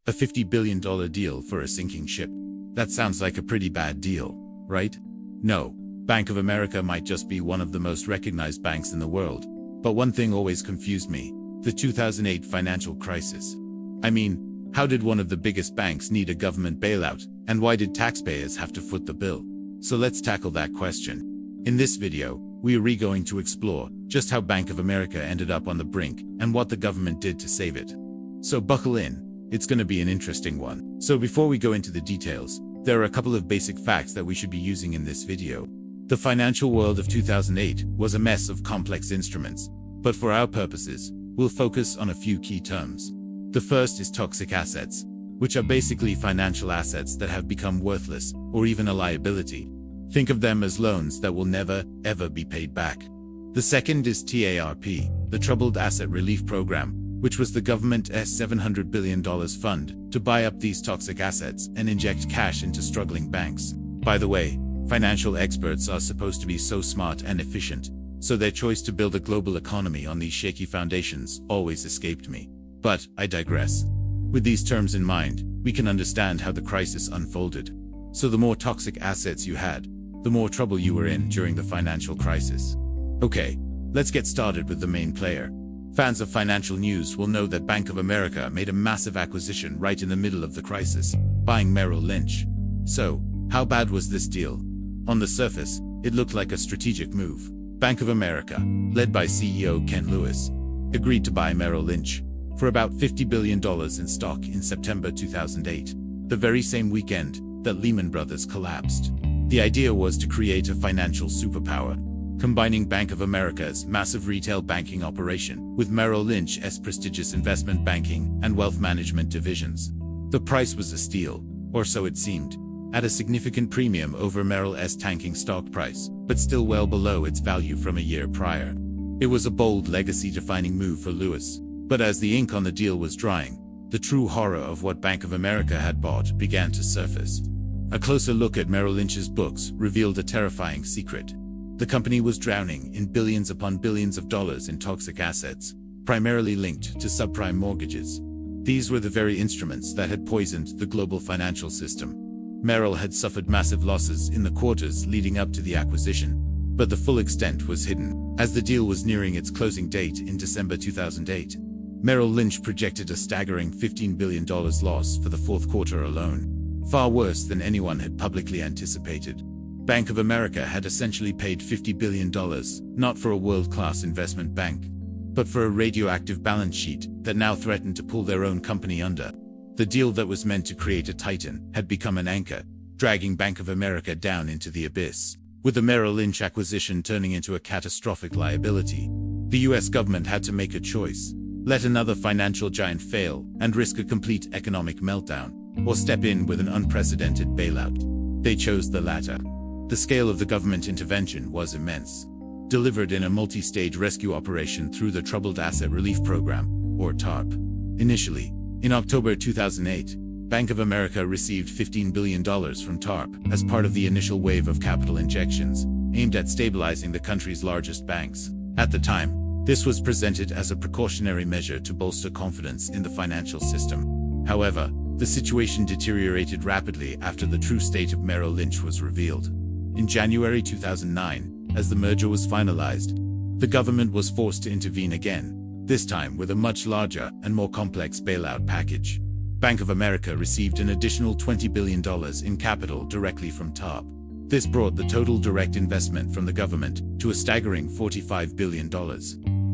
A $50 billion deal for a sinking ship. That sounds like a pretty bad deal, right? No, Bank of America might just be one of the most recognized banks in the world. But one thing always confused me: the 2008 financial crisis. I mean, how did one of the biggest banks need a government bailout, and why did taxpayers have to foot the bill? So let's tackle that question. In this video, we are going to explore just how Bank of America ended up on the brink and what the government did to save it. So buckle in, it's going to be an interesting one. So before we go into the details, there are a couple of basic facts that we should be using in this video. The financial world of 2008 was a mess of complex instruments, but for our purposes, we'll focus on a few key terms. The first is toxic assets, which are basically financial assets that have become worthless or even a liability. Think of them as loans that will never, ever be paid back. The second is TARP, the Troubled Asset Relief Program, which was the government's $700 billion fund to buy up these toxic assets and inject cash into struggling banks. By the way, financial experts are supposed to be so smart and efficient, so their choice to build a global economy on these shaky foundations always escaped me. But I digress. With these terms in mind, we can understand how the crisis unfolded. So the more toxic assets you had, the more trouble you were in during the financial crisis. Okay, let's get started with the main player. Fans of financial news will know that Bank of America made a massive acquisition right in the middle of the crisis, buying Merrill Lynch. So, how bad was this deal? On the surface, it looked like a strategic move. Bank of America, led by CEO Ken Lewis, agreed to buy Merrill Lynch for about $50 billion in stock in September 2008, the very same weekend that Lehman Brothers collapsed. The idea was to create a financial superpower, combining Bank of America's massive retail banking operation with Merrill Lynch's prestigious investment banking and wealth management divisions. The price was a steal, or so it seemed, at a significant premium over Merrill's tanking stock price, but still well below its value from a year prior. It was a bold legacy-defining move for Lewis, but as the ink on the deal was drying, the true horror of what Bank of America had bought began to surface. A closer look at Merrill Lynch's books revealed a terrifying secret. The company was drowning in billions upon billions of dollars in toxic assets, primarily linked to subprime mortgages. These were the very instruments that had poisoned the global financial system. Merrill had suffered massive losses in the quarters leading up to the acquisition, but the full extent was hidden. As the deal was nearing its closing date in December 2008, Merrill Lynch projected a staggering $15 billion loss for the fourth quarter alone. Far worse than anyone had publicly anticipated. Bank of America had essentially paid $50 billion, not for a world-class investment bank, but for a radioactive balance sheet that now threatened to pull their own company under. The deal that was meant to create a titan had become an anchor, dragging Bank of America down into the abyss. With the Merrill Lynch acquisition turning into a catastrophic liability, the US government had to make a choice: let another financial giant fail and risk a complete economic meltdown, or step in with an unprecedented bailout. They chose the latter. The scale of the government intervention was immense. Delivered in a multi-stage rescue operation through the Troubled Asset Relief Program, or TARP. Initially, in October 2008, Bank of America received $15 billion from TARP as part of the initial wave of capital injections, aimed at stabilizing the country's largest banks. At the time, this was presented as a precautionary measure to bolster confidence in the financial system. However, the situation deteriorated rapidly after the true state of Merrill Lynch was revealed. In January 2009, as the merger was finalized, the government was forced to intervene again, this time with a much larger and more complex bailout package. Bank of America received an additional $20 billion in capital directly from TARP. This brought the total direct investment from the government to a staggering $45 billion.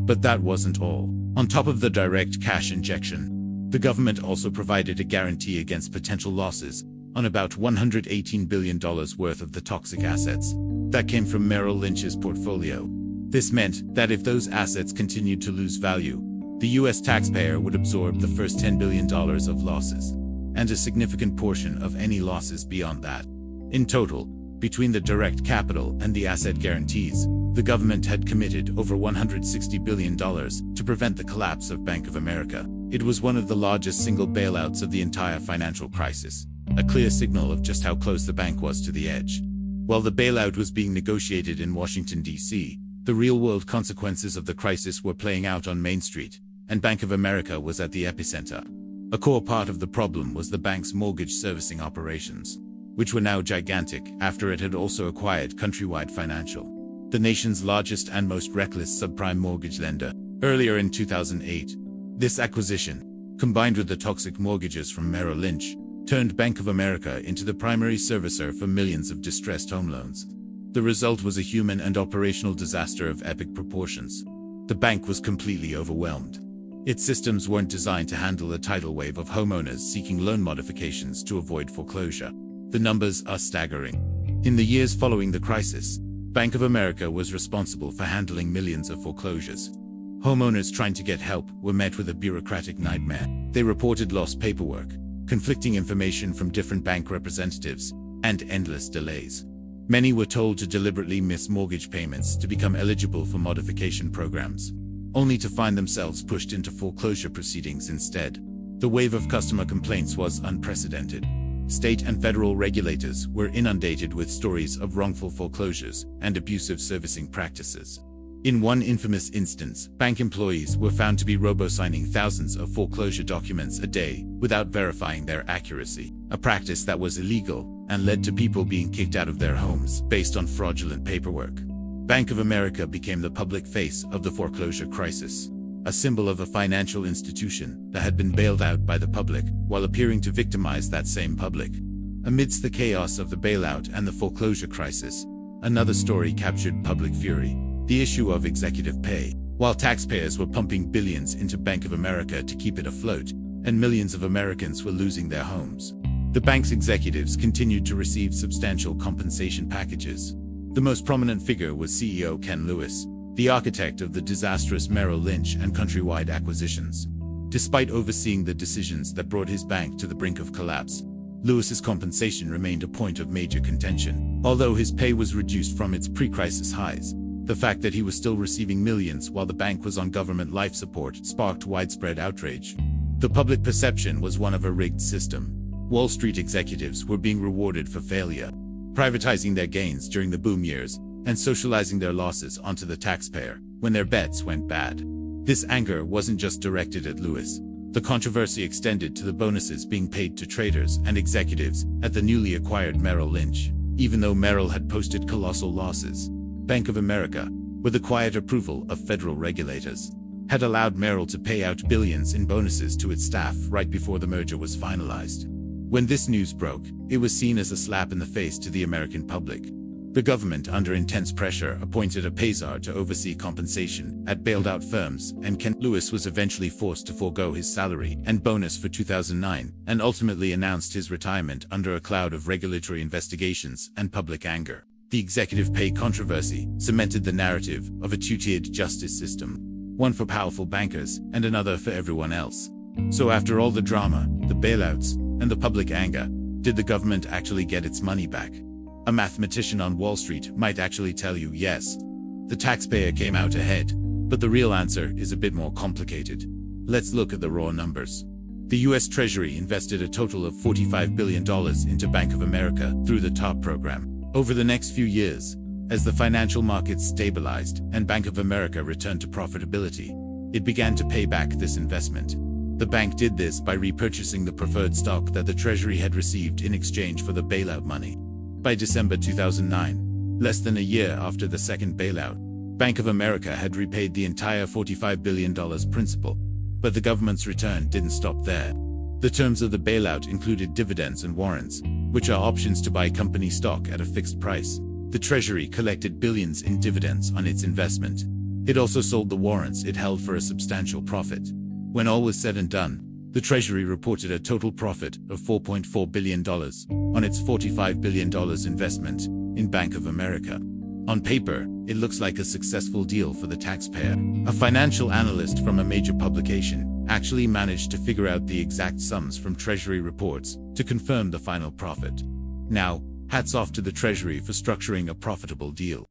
But that wasn't all. On top of the direct cash injection, the government also provided a guarantee against potential losses on about $118 billion worth of the toxic assets that came from Merrill Lynch's portfolio. This meant that if those assets continued to lose value, the US taxpayer would absorb the first $10 billion of losses, and a significant portion of any losses beyond that. In total, between the direct capital and the asset guarantees, the government had committed over $160 billion to prevent the collapse of Bank of America. It was one of the largest single bailouts of the entire financial crisis, a clear signal of just how close the bank was to the edge. While the bailout was being negotiated in Washington, D.C., the real-world consequences of the crisis were playing out on Main Street, and Bank of America was at the epicenter. A core part of the problem was the bank's mortgage servicing operations, which were now gigantic after it had also acquired Countrywide Financial, the nation's largest and most reckless subprime mortgage lender, earlier in 2008. This acquisition, combined with the toxic mortgages from Merrill Lynch, turned Bank of America into the primary servicer for millions of distressed home loans. The result was a human and operational disaster of epic proportions. The bank was completely overwhelmed. Its systems weren't designed to handle a tidal wave of homeowners seeking loan modifications to avoid foreclosure. The numbers are staggering. In the years following the crisis, Bank of America was responsible for handling millions of foreclosures. Homeowners trying to get help were met with a bureaucratic nightmare. They reported lost paperwork, conflicting information from different bank representatives, and endless delays. Many were told to deliberately miss mortgage payments to become eligible for modification programs, only to find themselves pushed into foreclosure proceedings instead. The wave of customer complaints was unprecedented. State and federal regulators were inundated with stories of wrongful foreclosures and abusive servicing practices. In one infamous instance, bank employees were found to be robo-signing thousands of foreclosure documents a day without verifying their accuracy, a practice that was illegal and led to people being kicked out of their homes based on fraudulent paperwork. Bank of America became the public face of the foreclosure crisis, a symbol of a financial institution that had been bailed out by the public while appearing to victimize that same public. Amidst the chaos of the bailout and the foreclosure crisis, another story captured public fury: the issue of executive pay. While taxpayers were pumping billions into Bank of America to keep it afloat, and millions of Americans were losing their homes, the bank's executives continued to receive substantial compensation packages. The most prominent figure was CEO Ken Lewis, the architect of the disastrous Merrill Lynch and Countrywide acquisitions. Despite overseeing the decisions that brought his bank to the brink of collapse, Lewis's compensation remained a point of major contention. Although his pay was reduced from its pre-crisis highs, the fact that he was still receiving millions while the bank was on government life support sparked widespread outrage. The public perception was one of a rigged system. Wall Street executives were being rewarded for failure, privatizing their gains during the boom years, and socializing their losses onto the taxpayer when their bets went bad. This anger wasn't just directed at Lewis. The controversy extended to the bonuses being paid to traders and executives at the newly acquired Merrill Lynch. Even though Merrill had posted colossal losses, Bank of America, with the quiet approval of federal regulators, had allowed Merrill to pay out billions in bonuses to its staff right before the merger was finalized. When this news broke, it was seen as a slap in the face to the American public. The government, under intense pressure, appointed a payzar to oversee compensation at bailed-out firms, and Ken Lewis was eventually forced to forego his salary and bonus for 2009, and ultimately announced his retirement under a cloud of regulatory investigations and public anger. The executive pay controversy cemented the narrative of a two-tiered justice system, one for powerful bankers and another for everyone else. So after all the drama, the bailouts, and the public anger, did the government actually get its money back? A mathematician on Wall Street might actually tell you yes. The taxpayer came out ahead, but the real answer is a bit more complicated. Let's look at the raw numbers. The US Treasury invested a total of $45 billion into Bank of America through the TARP program. Over the next few years, as the financial markets stabilized and Bank of America returned to profitability, it began to pay back this investment. The bank did this by repurchasing the preferred stock that the Treasury had received in exchange for the bailout money. By December 2009, less than a year after the second bailout, Bank of America had repaid the entire $45 billion principal. But the government's return didn't stop there. The terms of the bailout included dividends and warrants, which are options to buy company stock at a fixed price. The Treasury collected billions in dividends on its investment. It also sold the warrants it held for a substantial profit. When all was said and done, the Treasury reported a total profit of $4.4 billion on its $45 billion investment in Bank of America. On paper, it looks like a successful deal for the taxpayer. A financial analyst from a major publication actually managed to figure out the exact sums from Treasury reports to confirm the final profit. Now, hats off to the Treasury for structuring a profitable deal.